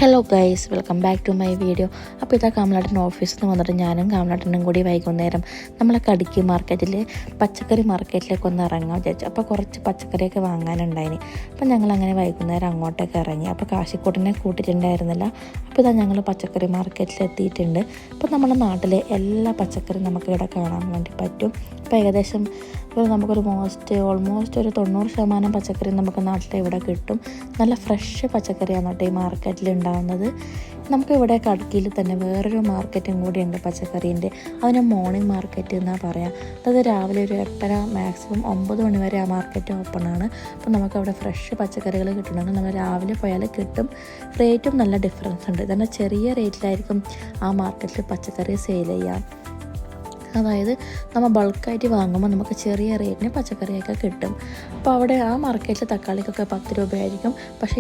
Hello guys, welcome back to my video. അപ്പോൾ ഇതാ കമലാട്ടൻ ഓഫീസിൽ നിന്ന് വന്നിട്ട് ഞാനും കമലാട്ടനും കൂടി വൈകുന്നേരം നമ്മളെ കടുക്കി മാർക്കറ്റിൽ പച്ചക്കറി മാർക്കറ്റിലേക്ക് ഒന്ന് ഇറങ്ങാൻ വിചാരിച്ചു. അപ്പോൾ കുറച്ച് പച്ചക്കറിയൊക്കെ വാങ്ങാനുണ്ടായിന്. അപ്പോൾ ഞങ്ങളങ്ങനെ വൈകുന്നേരം അങ്ങോട്ടേക്ക് ഇറങ്ങി. അപ്പോൾ കാശിക്കോട്ടിനെ കൂട്ടിയിട്ടുണ്ടായിരുന്നില്ല. അപ്പോൾ ഇതാ ഞങ്ങൾ പച്ചക്കറി മാർക്കറ്റിൽ എത്തിയിട്ടുണ്ട്. അപ്പോൾ നമ്മുടെ നാട്ടിലെ എല്ലാ പച്ചക്കറിയും നമുക്ക് ഇവിടെ കാണാൻ വേണ്ടി പറ്റും. അപ്പോൾ ഏകദേശം നമുക്കൊരു ഓൾമോസ്റ്റ് ഒരു 90% പച്ചക്കറി നമുക്ക് നാട്ടിൽ ഇവിടെ കിട്ടും. നല്ല ഫ്രഷ് പച്ചക്കറിയാണ് കേട്ടോ ഈ മാർക്കറ്റിൽ ഉണ്ടാകുന്നത്. നമുക്കിവിടെ കടുക്കിയിൽ തന്നെ വേറൊരു മാർക്കറ്റും കൂടിയുണ്ട് പച്ചക്കറീൻ്റെ. അതിന് മോർണിംഗ് മാർക്കറ്റ് എന്നാണ് പറയാം. അത് രാവിലെ ഒരു 8:30 മാക്സിമം 9 മണി വരെ ആ മാർക്കറ്റ് ഓപ്പണാണ്. അപ്പോൾ നമുക്കവിടെ ഫ്രഷ് പച്ചക്കറികൾ കിട്ടണമെങ്കിൽ നമ്മൾ രാവിലെ പോയാൽ കിട്ടും. റേറ്റും നല്ല ഡിഫറൻസ് ഉണ്ട്. ഇതന്നെ ചെറിയ റേറ്റിലായിരിക്കും ആ മാർക്കറ്റിൽ പച്ചക്കറി സെയിൽ ചെയ്യാം. അതായത് നമ്മൾ ബൾക്കായിട്ട് വാങ്ങുമ്പോൾ നമുക്ക് ചെറിയ റേറ്റിന് പച്ചക്കറിയൊക്കെ കിട്ടും. അപ്പോൾ അവിടെ ആ മാർക്കറ്റിൽ തക്കാളിക്കൊക്കെ 10 രൂപയായിരിക്കും. പക്ഷേ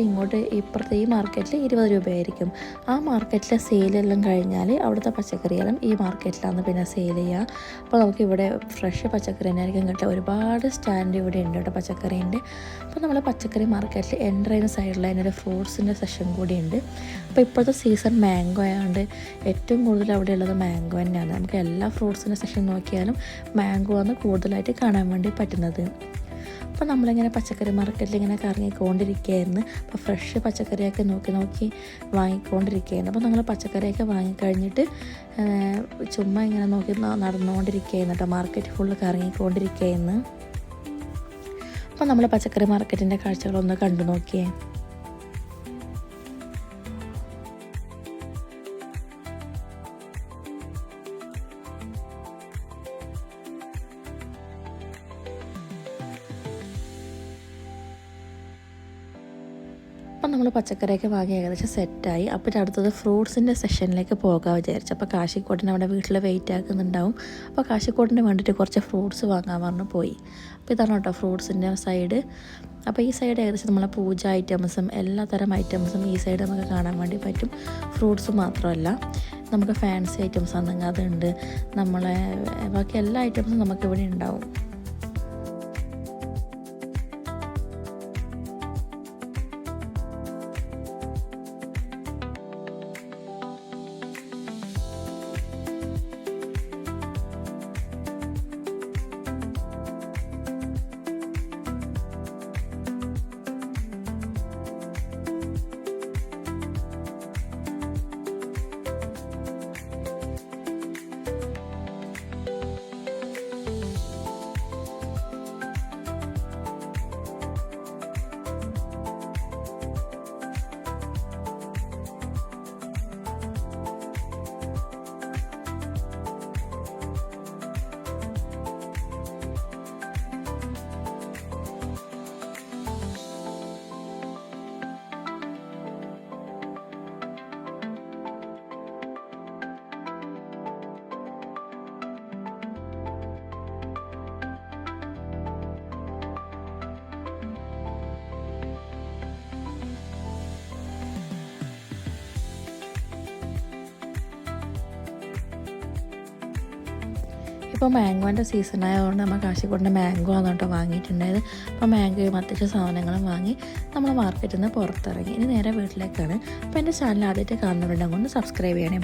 ഇപ്പുറത്തെ ഈ മാർക്കറ്റിൽ 20 രൂപയായിരിക്കും. ആ മാർക്കറ്റിലെ സെയിലെല്ലാം കഴിഞ്ഞാൽ അവിടുത്തെ പച്ചക്കറിയെല്ലാം ഈ മാർക്കറ്റിലാണ് പിന്നെ സെയിൽ ചെയ്യുക. അപ്പോൾ നമുക്ക് ഇവിടെ ഫ്രഷ് പച്ചക്കറി തന്നെയായിരിക്കും കിട്ടുക. ഒരുപാട് സ്റ്റാൻഡ് ഇവിടെ ഉണ്ട് കേട്ടോ പച്ചക്കറീൻ്റെ. അപ്പോൾ നമ്മൾ പച്ചക്കറി മാർക്കറ്റിൽ എൻ്റർ ചെയ്യുന്ന സൈഡിൽ അതിനൊരു ഫ്രൂട്ട്സിൻ്റെ സെഷൻ കൂടിയുണ്ട്. അപ്പോൾ ഇപ്പോഴത്തെ സീസൺ മാംഗോ ആയതുകൊണ്ട് ഏറ്റവും കൂടുതൽ അവിടെ ഉള്ളത് മാംഗോ തന്നെയാണ്. നമുക്ക് എല്ലാ ഫ്രൂട്ട്സിൻ്റെ സെഷൻ നോക്കിയാലും മാംഗോ ആണ് കൂടുതലായിട്ട് കാണാൻ വേണ്ടി പറ്റുന്നത്. അപ്പോൾ നമ്മളിങ്ങനെ പച്ചക്കറി മാർക്കറ്റിൽ ഇങ്ങനെ കറങ്ങിക്കൊണ്ടിരിക്കുകയായിരുന്നു. അപ്പോൾ ഫ്രഷ് പച്ചക്കറിയൊക്കെ നോക്കി വാങ്ങിക്കൊണ്ടിരിക്കുകയായിരുന്നു. അപ്പോൾ നമ്മൾ പച്ചക്കറിയൊക്കെ വാങ്ങിക്കഴിഞ്ഞിട്ട് ചുമ്മാ ഇങ്ങനെ നോക്കി നടന്നുകൊണ്ടിരിക്കുകയായിരുന്നു കേട്ടോ. മാർക്കറ്റ് ഫുള്ള് കറങ്ങിക്കൊണ്ടിരിക്കുകയായിരുന്നു. അപ്പോൾ നമ്മൾ പച്ചക്കറി മാർക്കറ്റിൻ്റെ കാഴ്ചകളൊന്ന് കണ്ടു നോക്കിയേ. അപ്പം നമ്മൾ പച്ചക്കറിയൊക്കെ വാങ്ങി ഏകദേശം സെറ്റായി. അപ്പോൾ അടുത്തത് ഫ്രൂട്ട്സിൻ്റെ സെഷനിലേക്ക് പോകാൻ വിചാരിച്ചു. അപ്പോൾ കാശിക്കോട്ടിന് അവിടെ വീട്ടിൽ വെയിറ്റ് ആക്കുന്നുണ്ടാവും. അപ്പോൾ കാശിക്കോട്ടിന് വേണ്ടിയിട്ട് കുറച്ച് ഫ്രൂട്ട്സ് വാങ്ങാൻ പറഞ്ഞു പോയി. അപ്പോൾ ഇതാണ് കേട്ടോ ഫ്രൂട്ട്സിൻ്റെ സൈഡ്. അപ്പോൾ ഈ സൈഡ് ഏകദേശം നമ്മളെ പൂജ ഐറ്റംസും എല്ലാ തരം ഐറ്റംസും ഈ സൈഡ് നമുക്ക് കാണാൻ വേണ്ടി പറ്റും. ഫ്രൂട്ട്സ് മാത്രമല്ല, നമുക്ക് ഫാൻസി ഐറ്റംസ് ആണെങ്കിൽ അതുണ്ട്. നമ്മളെ ബാക്കി എല്ലാ ഐറ്റംസും നമുക്കിവിടെ ഉണ്ടാവും. ഇപ്പോൾ മാംഗോൻ്റെ സീസൺ ആയതുകൊണ്ട് നമ്മൾ കാശിക്കോടിൻ്റെ മാംഗോ ആണ് കേട്ടോ വാങ്ങിയിട്ടുണ്ടായത്. അപ്പോൾ മാംഗോയും അത്യാവശ്യം സാധനങ്ങളും വാങ്ങി നമ്മൾ മാർക്കറ്റിൽ നിന്ന് പുറത്തിറങ്ങി. ഇനി നേരെ വീട്ടിലേക്കാണ്. അപ്പോൾ എൻ്റെ ചാനൽ ആദ്യമായിട്ട് കാണുന്നവരുണ്ടെങ്കിൽ ഒന്ന് സബ്സ്ക്രൈബ് ചെയ്യണേ.